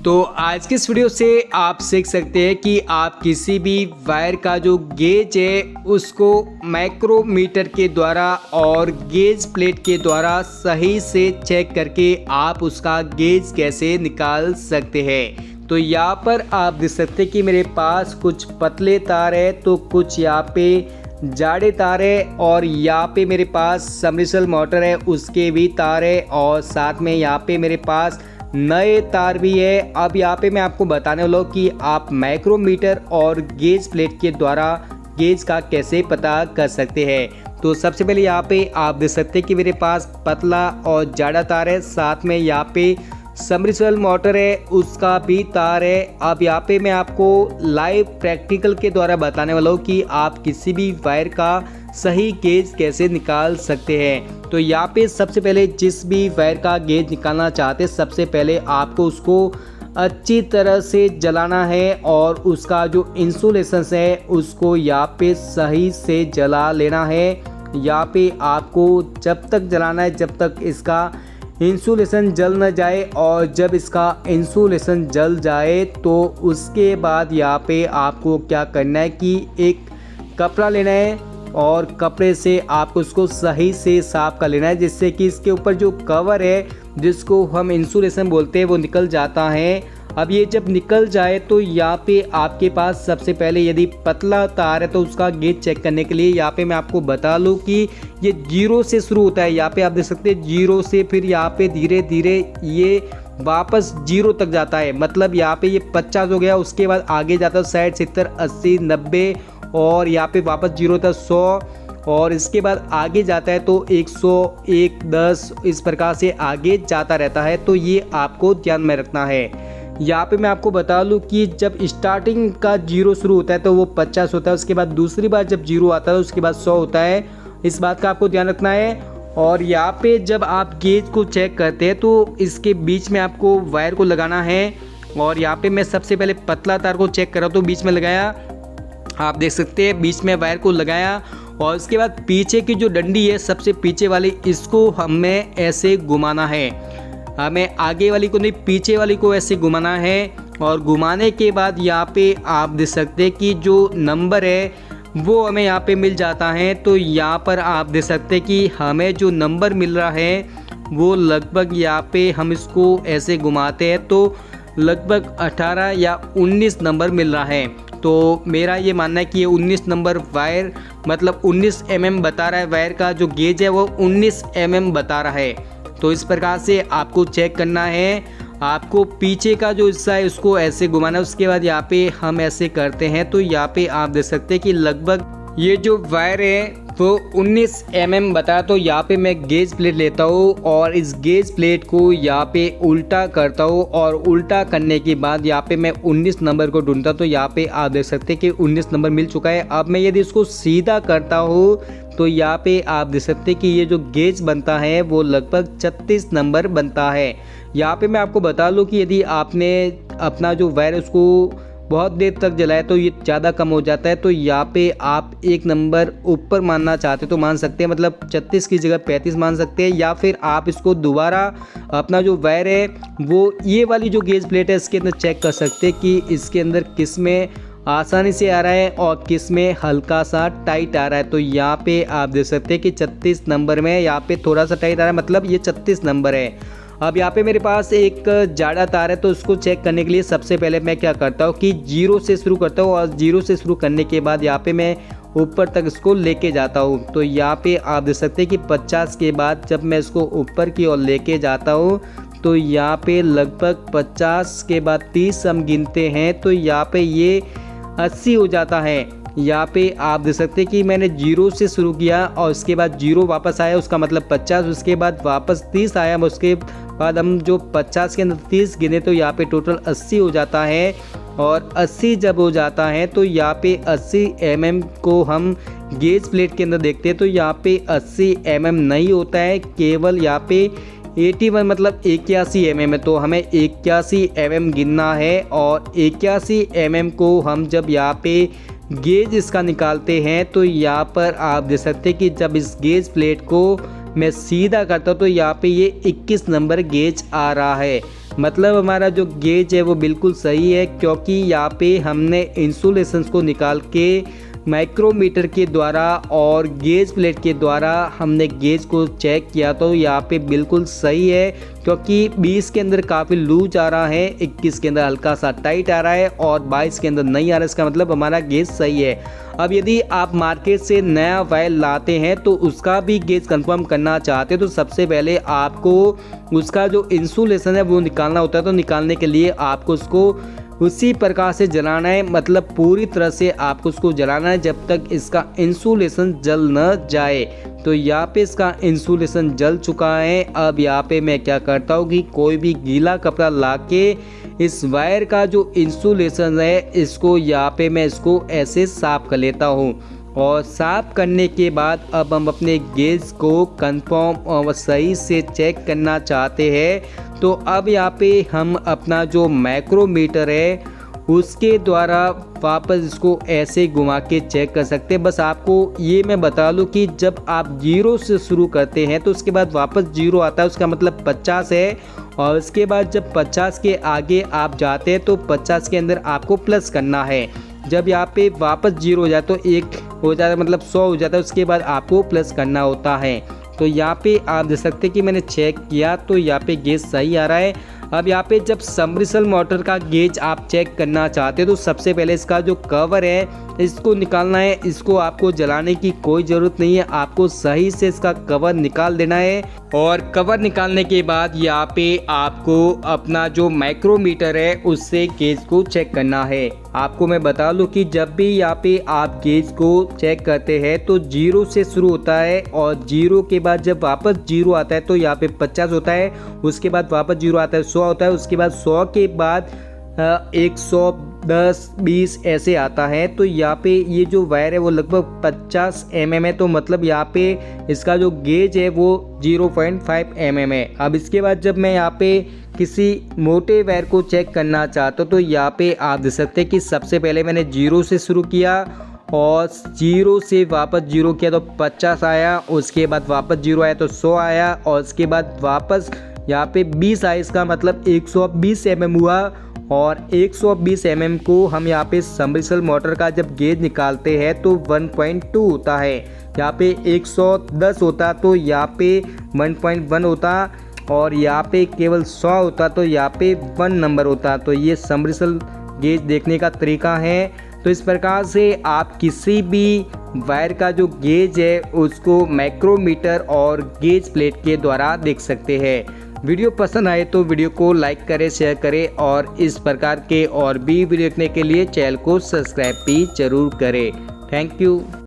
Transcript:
तो आज की इस वीडियो से आप सीख सकते हैं कि आप किसी भी वायर का जो गेज है उसको माइक्रोमीटर के द्वारा और गेज प्लेट के द्वारा सही से चेक करके आप उसका गेज कैसे निकाल सकते हैं। तो यहाँ पर आप देख सकते हैं कि मेरे पास कुछ पतले तार है तो कुछ यहाँ पे जाड़े तार है और यहाँ पे मेरे पास सबमर्सिबल मोटर है उसके भी तार है और साथ में यहाँ पे मेरे पास नए तार भी है। अब यहाँ पे मैं आपको बताने वाला हूँ कि आप माइक्रोमीटर और गेज प्लेट के द्वारा गेज का कैसे पता कर सकते हैं। तो सबसे पहले यहाँ पे आप देख सकते हैं कि मेरे पास पतला और जाड़ा तार है, साथ में यहाँ पे सबमर्सिबल मोटर है उसका भी तार है। अब यहाँ पे मैं आपको लाइव प्रैक्टिकल के द्वारा बताने वाला हूँ कि आप किसी भी वायर का सही गेज कैसे निकाल सकते हैं। तो यहाँ पे सबसे पहले जिस भी वायर का गेज निकालना चाहते हैं सबसे पहले आपको उसको अच्छी तरह से जलाना है और उसका जो इंसुलेशन है उसको यहाँ पे सही से जला लेना है। यहाँ पे आपको जब तक जलाना है जब तक इसका इंसुलेशन जल न जाए, और जब इसका इंसुलेशन जल जाए तो उसके बाद यहाँ पे आपको क्या करना है कि एक कपड़ा लेना है और कपड़े से आपको उसको सही से साफ कर लेना है जिससे कि इसके ऊपर जो कवर है जिसको हम इंसुलेशन बोलते हैं वो निकल जाता है। अब ये जब निकल जाए तो यहाँ पे आपके पास सबसे पहले यदि पतला तार है तो उसका गेज चेक करने के लिए यहाँ पे मैं आपको बता लूँ कि ये 0 से शुरू होता है। यहाँ पे आप देख सकते हैं 0 से फिर यहाँ पे धीरे धीरे ये वापस 0 तक जाता है। मतलब यहाँ पे ये 50 हो गया, उसके बाद आगे जाता है 60 70 80 90 और यहाँ पे वापस 0 था 100 और इसके बाद आगे जाता है तो 100 1 10 इस प्रकार से आगे जाता रहता है। तो ये आपको ध्यान में रखना है। यहाँ पे मैं आपको बता लूँ कि जब स्टार्टिंग का 0 शुरू होता है तो वो 50 होता है, उसके बाद दूसरी बार जब 0 आता है उसके बाद 100 होता है। इस बात का आपको ध्यान रखना है। और यहाँ पे जब आप गेज को चेक करते हैं तो इसके बीच में आपको वायर को लगाना है। और यहाँ पे मैं सबसे पहले पतला तार को चेक कर रहा हूँ तो बीच में लगाया, आप देख सकते हैं बीच में वायर को लगाया और उसके बाद पीछे की जो डंडी है सबसे पीछे वाली इसको हमें ऐसे घुमाना है। हमें आगे वाली को नहीं पीछे वाली को ऐसे घुमाना है और घुमाने के बाद यहाँ पे आप देख सकते हैं कि जो नंबर है वो हमें यहाँ पे मिल जाता है। तो यहाँ पर आप देख सकते हैं कि हमें जो नंबर मिल रहा है वो लगभग यहाँ पे हम इसको ऐसे घुमाते हैं तो लगभग 18 या 19 नंबर मिल रहा है। तो मेरा ये मानना है कि ये 19 नंबर वायर मतलब 19 mm बता रहा है, वायर का जो गेज है वो 19 mm बता रहा है। तो इस प्रकार से आपको चेक करना है। आपको पीछे का जो हिस्सा है उसको ऐसे घुमाना है, उसके बाद यहाँ पे हम ऐसे करते हैं तो यहाँ पे आप देख सकते हैं कि लगभग ये जो वायर है वो 19 mm बताया। तो यहाँ पे मैं गेज प्लेट लेता हूँ और इस गेज प्लेट को यहाँ पे उल्टा करता हूँ और उल्टा करने के बाद यहाँ पे मैं 19 नंबर को ढूंढता हूँ। तो यहाँ पे आप देख सकते हैं कि 19 नंबर मिल चुका है। अब मैं यदि इसको सीधा करता हूँ तो यहाँ पे आप देख सकते हैं कि ये जो गेज बनता है वो लगभग 36 नंबर बनता है। यहाँ पे मैं आपको बता लूँ कि यदि आपने अपना जो वायर है उसको बहुत देर तक जलाया तो ये ज़्यादा कम हो जाता है। तो यहाँ पे आप एक नंबर ऊपर मानना चाहते तो मान सकते हैं, मतलब 36 की जगह 35 मान सकते हैं। या फिर आप इसको दोबारा अपना जो वायर है वो ये वाली जो गेज प्लेट है इसके अंदर चेक कर सकते हैं कि इसके अंदर किस में आसानी से आ रहा है और किस में हल्का सा टाइट आ रहा है। तो यहाँ पे आप देख सकते हैं कि 36 नंबर में यहाँ पे थोड़ा सा टाइट आ रहा है, मतलब ये 36 नंबर है। अब यहाँ पे मेरे पास एक जाड़ा तार है तो उसको चेक करने के लिए सबसे पहले मैं क्या करता हूँ कि 0 से शुरू करता हूँ और 0 से शुरू करने के बाद यहाँ पे मैं ऊपर तक इसको लेके जाता हूँ। तो यहाँ पे आप देख सकते हैं कि 50 के बाद जब मैं इसको ऊपर की ओर लेके जाता हूँ तो यहाँ पे लगभग 50 के बाद 30 हम गिनते हैं तो यहाँ पे ये 80 हो जाता है। यहाँ पे आप देख सकते हैं कि मैंने 0 से शुरू किया और उसके बाद 0 वापस आया, उसका मतलब 50, उसके बाद वापस 30 आया, उसके बाद हम जो 50 के अंदर 30 गिने तो यहाँ पे टोटल 80 हो जाता है। और 80 जब हो जाता है तो यहाँ पे 80 mm को हम गेज प्लेट के अंदर देखते हैं तो यहाँ पे 80 mm नहीं होता है, केवल यहाँ पे 81 मतलब 81 mm है। तो हमें 81 mm गिनना है और 81 mm को हम जब यहाँ पे गेज इसका निकालते हैं तो यहाँ पर आप देख सकते हैं कि जब इस गेज प्लेट को मैं सीधा करता हूँ तो यहाँ पे ये 21 नंबर गेज आ रहा है। मतलब हमारा जो गेज है वो बिल्कुल सही है, क्योंकि यहाँ पे हमने इंसुलेशंस को निकाल के माइक्रोमीटर के द्वारा और गेज प्लेट के द्वारा हमने गेज को चेक किया तो यहाँ पे बिल्कुल सही है, क्योंकि 20 के अंदर काफ़ी लूज आ रहा है, 21 के अंदर हल्का सा टाइट आ रहा है और 22 के अंदर नहीं आ रहा है। इसका मतलब हमारा गेज सही है। अब यदि आप मार्केट से नया वायर लाते हैं तो उसका भी गेज कंफर्म करना चाहते हैं तो सबसे पहले आपको उसका जो इंसुलेशन है वो निकालना होता है। तो निकालने के लिए आपको उसको उसी प्रकार से जलाना है, मतलब पूरी तरह से आपको उसको जलाना है जब तक इसका इंसुलेशन जल न जाए। तो यहाँ पे इसका इंसुलेशन जल चुका है। अब यहाँ पे मैं क्या करता हूँ कि कोई भी गीला कपड़ा लाके इस वायर का जो इंसुलेशन है इसको यहाँ पे मैं इसको ऐसे साफ कर लेता हूँ। और साफ करने के बाद अब हम अपने गेज को कंफर्म और सही से चेक करना चाहते हैं। तो अब यहाँ पे हम अपना जो माइक्रोमीटर है उसके द्वारा वापस इसको ऐसे घुमा के चेक कर सकते हैं। बस आपको ये मैं बता दूं कि जब आप 0 से शुरू करते हैं तो उसके बाद वापस 0 आता है, उसका मतलब 50 है। और उसके बाद जब 50 के आगे आप जाते हैं तो 50 के अंदर आपको प्लस करना है। जब यहाँ पे वापस 0 हो जाए तो 1 हो जाता है, मतलब 100 हो जाता है, उसके बाद आपको प्लस करना होता है। तो यहाँ पे आप देख सकते हैं कि मैंने चेक किया तो यहाँ पे गेज सही आ रहा है। अब यहाँ पे जब सबमर्सिबल मोटर का गेज आप चेक करना चाहते हैं तो सबसे पहले इसका जो कवर है इसको निकालना है। इसको आपको जलाने की कोई ज़रूरत नहीं है, आपको सही से इसका कवर निकाल देना है। और कवर निकालने के बाद यहाँ पे आपको अपना जो माइक्रोमीटर है उससे गेज को चेक करना है। आपको मैं बता दूं कि जब भी यहाँ पे आप गेज को चेक करते हैं तो 0 से शुरू होता है और 0 के बाद जब वापस 0 आता है तो यहाँ पे 50 होता है, उसके बाद वापस 0 आता है 100 होता है, उसके बाद 100 के बाद 110, 20 ऐसे आता है। तो यहाँ पे ये जो वायर है वो लगभग 50 mm है, तो मतलब यहाँ पे इसका जो गेज है वो 0.5 mm है। अब इसके बाद जब मैं यहाँ पे किसी मोटे वायर को चेक करना चाहता हूँ तो यहाँ पे आप देख सकते हैं कि सबसे पहले मैंने 0 से शुरू किया और 0 से वापस 0 किया तो 50 आया, उसके बाद वापस 0 आया तो 100 आया और उसके बाद वापस यहाँ पे 20 आया, इसका मतलब 120 mm हुआ। और 120 mm को हम यहाँ पे सबमर्सिबल मोटर का जब गेज निकालते हैं तो 1.2 होता है, यहाँ पे 110 होता तो यहाँ पे 1.1 होता और यहाँ पे केवल 100 होता तो यहाँ पे 1 नंबर होता। तो ये सबमर्सिबल गेज देखने का तरीका है। तो इस प्रकार से आप किसी भी वायर का जो गेज है उसको माइक्रोमीटर और गेज प्लेट के द्वारा देख सकते हैं। वीडियो पसंद आए तो वीडियो को लाइक करें, शेयर करें और इस प्रकार के और भी वीडियो देखने के लिए चैनल को सब्सक्राइब भी जरूर करें। Thank you.